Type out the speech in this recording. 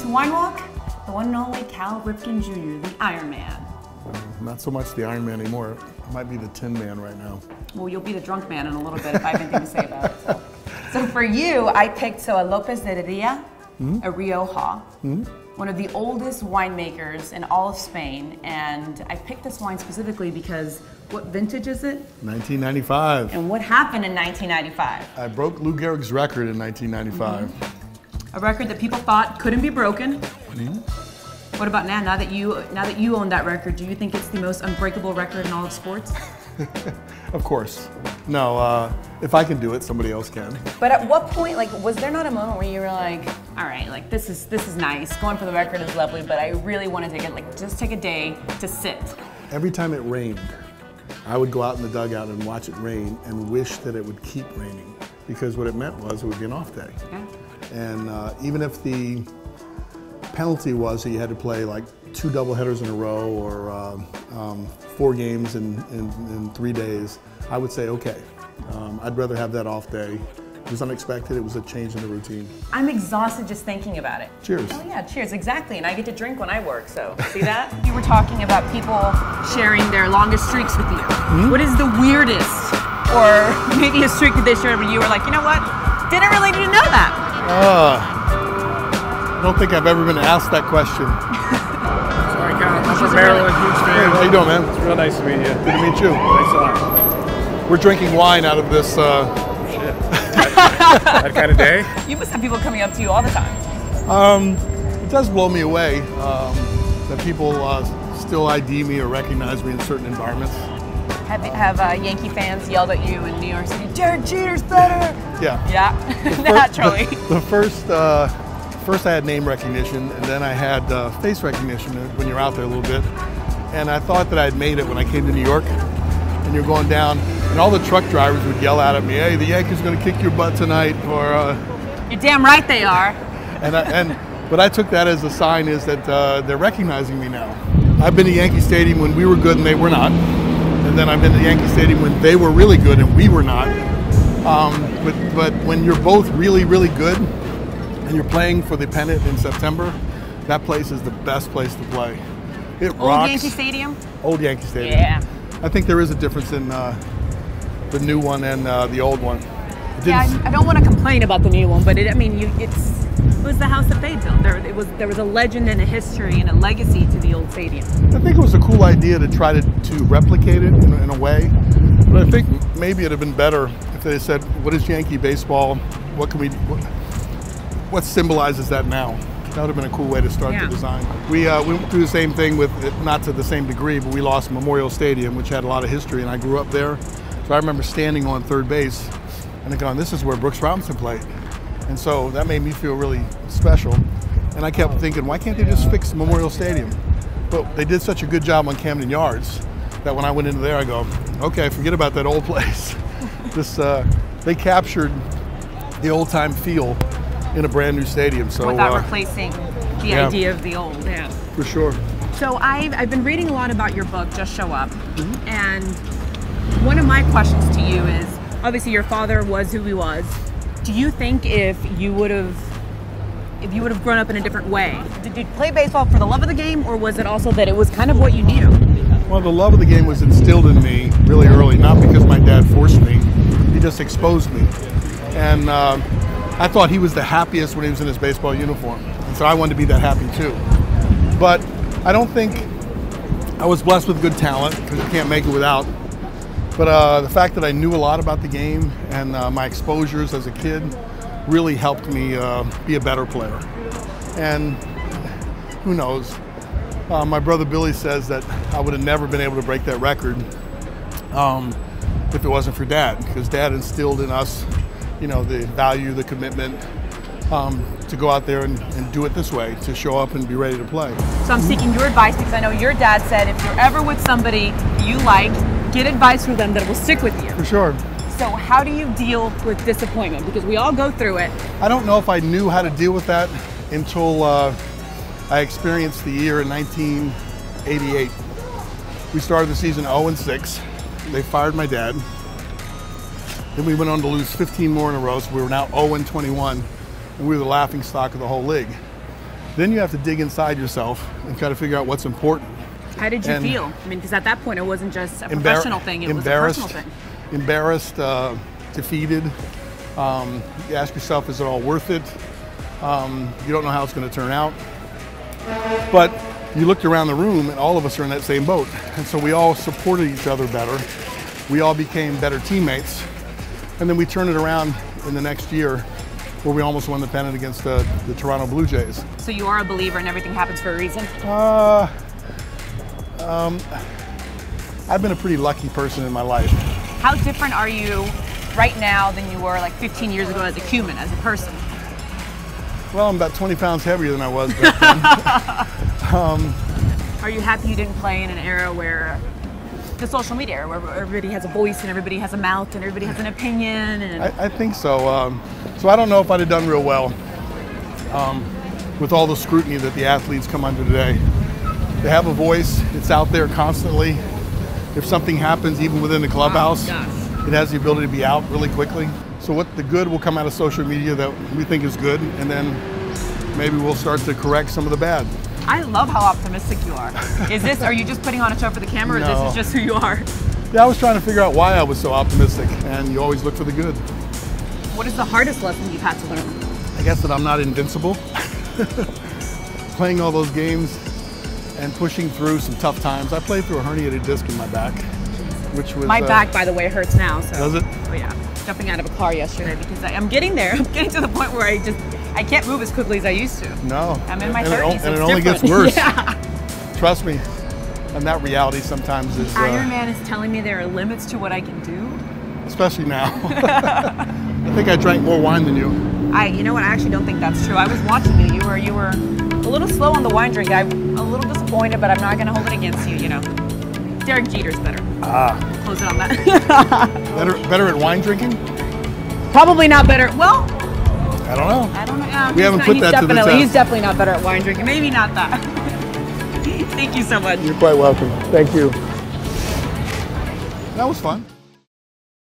to Wine Walk, the one and only Cal Ripken Jr., the Iron Man. Not so much the Iron Man anymore. I might be the Tin Man right now. Well, you'll be the drunk man in a little bit if I have anything to say about it. So for you, I picked a Lopez de Heredia, a Rioja, one of the oldest winemakers in all of Spain. And I picked this wine specifically because what vintage is it? 1995. And what happened in 1995? I broke Lou Gehrig's record in 1995. A record that people thought couldn't be broken. What about now? Now that you own that record, do you think it's the most unbreakable record in all of sports? Of course. No, if I can do it, somebody else can. But at what point, like, was there not a moment where you were like, all right, like this is nice, going for the record is lovely, but I really want to take it, like, just take a day to sit. Every time it rained, I would go out in the dugout and watch it rain and wish that it would keep raining, because what it meant was it would be an off day. Yeah. And even if the penalty was that you had to play like 2 doubleheaders in a row or 4 games in 3 days, I would say, okay, I'd rather have that off day. It was unexpected, it was a change in the routine. I'm exhausted just thinking about it. Cheers. Oh yeah, cheers, exactly. And I get to drink when I work, so see that? You were talking about people sharing their longest streaks with you. What is the weirdest, or maybe a streak that they shared where you were like, you know what, didn't really need to know that? I don't think I've ever been asked that question. Sorry, Cal. I'm from Maryland, huge fan. Hey, how you doing, man? It's real nice to meet you. Good to meet you. Thanks a lot. We're drinking wine out of this. Shit. That kind of day? You must have people coming up to you all the time. It does blow me away that people still ID me or recognize me in certain environments. Have Yankee fans yelled at you in New York City, Jared Jeter's better? Yeah. Yeah, naturally. The first I had name recognition, and then I had face recognition when you're out there a little bit. And I thought that I'd made it when I came to New York. And you're going down, and all the truck drivers would yell out at me, hey, the Yankees are going to kick your butt tonight, or... You're damn right they are. But I took that as a sign is that they're recognizing me now. I've been to Yankee Stadium when we were good and they were not. And then I've been to Yankee Stadium when they were really good and we were not. But when you're both really, really good and you're playing for the pennant in September, that place is the best place to play. It rocks. Old Yankee Stadium? Old Yankee Stadium. Yeah. I think there is a difference in the new one and the old one. Yeah, I don't want to complain about the new one, but it was the house that they built. There was a legend and a history and a legacy to the old stadium. I think it was a cool idea to try to replicate it in a way, but I think maybe it'd have been better if they said, what is Yankee baseball? What symbolizes that now? That would have been a cool way to start the design. We went through the same thing with, not to the same degree, but we lost Memorial Stadium, which had a lot of history, and I grew up there. So I remember standing on third base and going, this is where Brooks Robinson played. And so that made me feel really special. And I kept thinking, why can't they just fix Memorial Stadium? But they did such a good job on Camden Yards that when I went into there, I go, okay, forget about that old place. They captured the old time feel in a brand new stadium. So without replacing the idea of the old. Yeah. For sure. So I've been reading a lot about your book, Just Show Up. And one of my questions to you is, obviously your father was who he was. Do you think if you would have grown up in a different way, did you play baseball for the love of the game, or was it also that it was kind of what you knew? Well, the love of the game was instilled in me really early, not because my dad forced me, he just exposed me. And I thought he was the happiest when he was in his baseball uniform, and so I wanted to be that happy too. But I don't think I was blessed with good talent, because you can't make it without. But the fact that I knew a lot about the game and my exposures as a kid really helped me be a better player. And who knows, my brother Billy says that I would have never been able to break that record if it wasn't for Dad, because Dad instilled in us, you know, the value, the commitment to go out there and do it this way, to show up and be ready to play. So I'm seeking your advice, because I know your dad said if you're ever with somebody you like, get advice from them that will stick with you. For sure. So how do you deal with disappointment? Because we all go through it. I don't know if I knew how to deal with that until I experienced the year in 1988. We started the season 0-6. They fired my dad. Then we went on to lose 15 more in a row, so we were now 0-21, and we were the laughing stock of the whole league. Then you have to dig inside yourself and kind of figure out what's important. How did you feel? I mean, because at that point it wasn't just a professional thing, it was a personal thing. Embarrassed, defeated. You ask yourself, is it all worth it? You don't know how it's going to turn out. But you looked around the room and all of us are in that same boat. And so we all supported each other better. We all became better teammates. And then we turned it around in the next year where we almost won the pennant against the Toronto Blue Jays. So you are a believer and everything happens for a reason? I've been a pretty lucky person in my life. How different are you right now than you were like 15 years ago as a human, as a person? Well, I'm about 20 pounds heavier than I was back then. Are you happy you didn't play in an era where the social media era, where everybody has a voice and everybody has a mouth and everybody has an opinion? And I think so. So I don't know if I'd have done real well with all the scrutiny that the athletes come under today. They have a voice, it's out there constantly. If something happens, even within the clubhouse, it has the ability to be out really quickly. So what the good will come out of social media that we think is good, and then maybe we'll start to correct some of the bad. I love how optimistic you are. Are you just putting on a show for the camera, or No. this is just who you are? Yeah, I was trying to figure out why I was so optimistic, and you always look for the good. What is the hardest lesson you've had to learn? I guess that I'm not invincible. Playing all those games and pushing through some tough times. I played through a herniated disc in my back, which was... My back, by the way, hurts now. So. Does it? Oh yeah, jumping out of a car yesterday because I'm getting there. I'm getting to the point where I can't move as quickly as I used to. No. I'm in my and 30s, and it's it only different. gets worse. Yeah. Trust me. And that reality sometimes is... Iron Man is telling me there are limits to what I can do. Especially now. I think I drank more wine than you. You know what? I actually don't think that's true. I was watching you. You were a little slow on the wine drink. I'm a little disappointed, but I'm not going to hold it against you. You know, Derek Jeter's better. Close it on that. better at wine drinking? Probably not better. Well, I don't know. I don't know. Yeah, We haven't put that to the test. He's definitely not better at wine drinking. Maybe not that. Thank you so much. You're quite welcome. Thank you. That was fun.